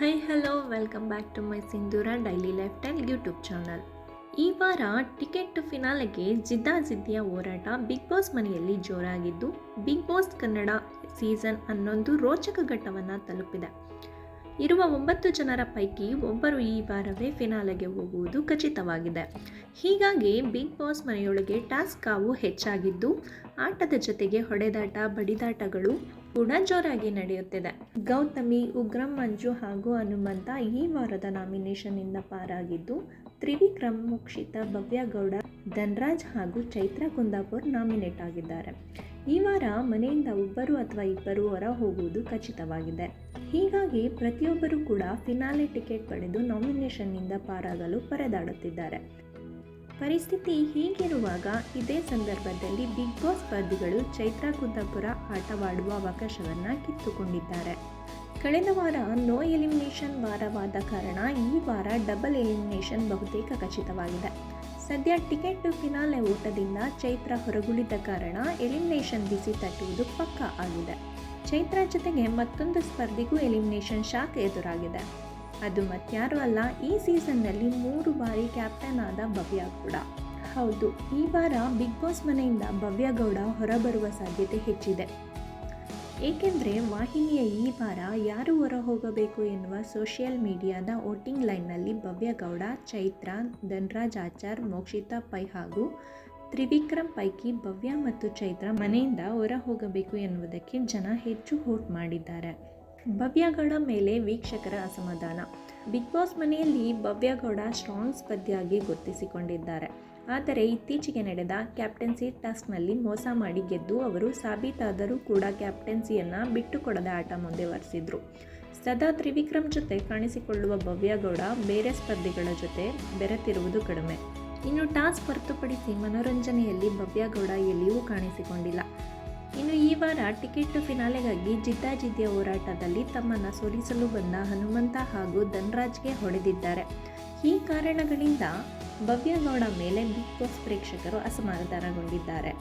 Hi hello welcome back to my Sindhura daily lifestyle YouTube channel. ಈ ವಾರ ticket to ಫಿನಾಲೆಗೆ ಜಿದ್ದಾಜಿದ್ದಿಯ ಹೋರಾಟ big boss ಮನೆಯಲ್ಲಿ ಜೋರಾಗಿದ್ದು, big boss Kannada season 11 ರೋಚಕ ಘಟ್ಟವನ್ನು ತಲುಪಿದೆ. ಇರುವ 9 ಜನರ ಪೈಕಿ ಒಬ್ಬರು ಈ ವಾರವೇ ಫಿನಾಲೆಗೆ ಹೋಗುವುದು ಖಚಿತವಾಗಿದೆ. ಹೀಗಾಗಿ ಬಿಗ್ ಬಾಸ್ ಮನೆಯೊಳಗೆ ಟಾಸ್ಕ್ ಕಾವು ಹೆಚ್ಚಾಗಿದ್ದು, ಆಟದ ಜೊತೆಗೆ ಹೊಡೆದಾಟ ಬಡಿದಾಟಗಳು ಕೂಡ ಜೋರಾಗಿ ನಡೆಯುತ್ತಿದೆ. ಗೌತಮಿ, ಉಗ್ರಂ ಮಂಜು ಹಾಗೂ ಹನುಮಂತ ಈ ವಾರದ ನಾಮಿನೇಷನ್ನಿಂದ ಪಾರಾಗಿದ್ದು, ತ್ರಿವಿಕ್ರಮ್, ಮೋಕ್ಷಿತಾ, ಭವ್ಯ ಗೌಡ, ಧನ್ರಾಜ್ ಹಾಗೂ ಚೈತ್ರಾ ಕುಂದಾಪುರ್ ನಾಮಿನೇಟ್ ಆಗಿದ್ದಾರೆ. ಈ ವಾರ ಮನೆಯಿಂದ ಒಬ್ಬರು ಅಥವಾ ಇಬ್ಬರು ಹೊರ ಹೋಗುವುದು ಖಚಿತವಾಗಿದೆ. ಹೀಗಾಗಿ ಪ್ರತಿಯೊಬ್ಬರೂ ಕೂಡ ಫಿನಾಲೆ ಟಿಕೆಟ್ ಪಡೆದು ನಾಮಿನೇಷನ್ನಿಂದ ಪಾರಾಗಲು ಪರದಾಡುತ್ತಿದ್ದಾರೆ. ಪರಿಸ್ಥಿತಿ ಹೀಗಿರುವಾಗ ಇದೇ ಸಂದರ್ಭದಲ್ಲಿ ಬಿಗ್ ಬಾಸ್ ಸ್ಪರ್ಧಿಗಳು ಚೈತ್ರಾ ಕುಂದಾಪುರ ಆಟವಾಡುವ ಅವಕಾಶವನ್ನು ಕಿತ್ತುಕೊಂಡಿದ್ದಾರೆ. ಕಳೆದ ವಾರ ನೋ ಎಲಿಮಿನೇಷನ್ ವಾರವಾದ ಕಾರಣ ಈ ವಾರ ಡಬಲ್ ಎಲಿಮಿನೇಷನ್ ಬಹುತೇಕ ಖಚಿತವಾಗಿದೆ. ಸದ್ಯ ಟಿಕೆಟ್ ಟು ಫಿನಾಲೆ ಓಟದಿಂದ ಚೈತ್ರ ಹೊರಗುಳಿದ ಕಾರಣ ಎಲಿಮಿನೇಷನ್ ಬಿಸಿ ತಟ್ಟುವುದು ಪಕ್ಕಾ ಆಗಿದೆ. ಚೈತ್ರ ಜೊತೆಗೆ ಮತ್ತೊಂದು ಸ್ಪರ್ಧಿಗೂ ಎಲಿಮಿನೇಷನ್ ಶಾಕ್ ಎದುರಾಗಿದೆ. ಅದು ಮತ್ಯಾರೂ ಅಲ್ಲ, ಈ ಸೀಸನ್ನಲ್ಲಿ 3 ಬಾರಿ ಕ್ಯಾಪ್ಟನ್ ಆದ ಭವ್ಯ ಗೌಡ. ಹೌದು, ಈ ವಾರ ಬಿಗ್ ಬಾಸ್ ಮನೆಯಿಂದ ಭವ್ಯ ಗೌಡ ಹೊರಬರುವ ಸಾಧ್ಯತೆ ಹೆಚ್ಚಿದೆ. ಏಕೆಂದರೆ ವಾಹಿನಿಯ ಈ ವಾರ ಯಾರು ಹೊರ ಹೋಗಬೇಕು ಎನ್ನುವ ಸೋಷಿಯಲ್ ಮೀಡಿಯಾದ ವೋಟಿಂಗ್ ಲೈನ್ನಲ್ಲಿ ಭವ್ಯ ಗೌಡ, ಚೈತ್ರ, ಧನ್ರಾಜ್ ಆಚಾರ್, ಮೋಕ್ಷಿತಾ ಪೈ ಹಾಗೂ ತ್ರಿವಿಕ್ರಮ್ ಪೈಕಿ ಭವ್ಯ ಮತ್ತು ಚೈತ್ರ ಮನೆಯಿಂದ ಹೊರ ಹೋಗಬೇಕು ಎನ್ನುವುದಕ್ಕೆ ಜನ ಹೆಚ್ಚು ವೋಟ್ ಮಾಡಿದ್ದಾರೆ. ಭವ್ಯ ಗೌಡ ಮೇಲೆ ವೀಕ್ಷಕರ ಅಸಮಾಧಾನ. ಬಿಗ್ ಬಾಸ್ ಮನೆಯಲ್ಲಿ ಭವ್ಯ ಗೌಡ ಸ್ಟ್ರಾಂಗ್ ಸ್ಪರ್ಧಿಯಾಗಿ ಗುರುತಿಸಿಕೊಂಡಿದ್ದಾರೆ. ಆದರೆ ಇತ್ತೀಚೆಗೆ ನಡೆದ ಕ್ಯಾಪ್ಟನ್ಸಿ ಟಾಸ್ಕ್ನಲ್ಲಿ ಮೋಸ ಮಾಡಿ ಗೆದ್ದು ಅವರು ಸಾಬೀತಾದರೂ ಕೂಡ ಕ್ಯಾಪ್ಟನ್ಸಿಯನ್ನು ಬಿಟ್ಟುಕೊಡದ ಆಟ ಮುಂದುವರೆಸಿದ್ರು. ಸದಾ ತ್ರಿವಿಕ್ರಮ್ ಜೊತೆ ಕಾಣಿಸಿಕೊಳ್ಳುವ ಭವ್ಯ ಗೌಡ ಬೇರೆ ಸ್ಪರ್ಧಿಗಳ ಜೊತೆ ಬೆರೆತಿರುವುದು ಕಡಿಮೆ. ಇನ್ನು ಟಾಸ್ಕ್ ಹೊರತುಪಡಿಸಿ ಮನೋರಂಜನೆಯಲ್ಲಿ ಭವ್ಯ ಗೌಡ ಎಲ್ಲಿಯೂ ಕಾಣಿಸಿಕೊಂಡಿಲ್ಲ. ಇನ್ನು ಈ ವಾರ ಟಿಕೆಟ್ ಟು ಫಿನಾಲೆಗಾಗಿ ಜಿದ್ದಾಜಿದ್ದಿಯ ಹೋರಾಟದಲ್ಲಿ ತಮ್ಮನ್ನು ಸೋಲಿಸಲು ಬಂದ ಹನುಮಂತ ಹಾಗೂ ಧನ್ರಾಜ್ಗೆ ಹೊಡೆದಿದ್ದಾರೆ. ಈ ಕಾರಣಗಳಿಂದ ಭವ್ಯ ಗೌಡ ಮೇಲೆ ಬಿಗ್ ಬಾಸ್ ಪ್ರೇಕ್ಷಕರು ಅಸಮಾಧಾನಗೊಂಡಿದ್ದಾರೆ.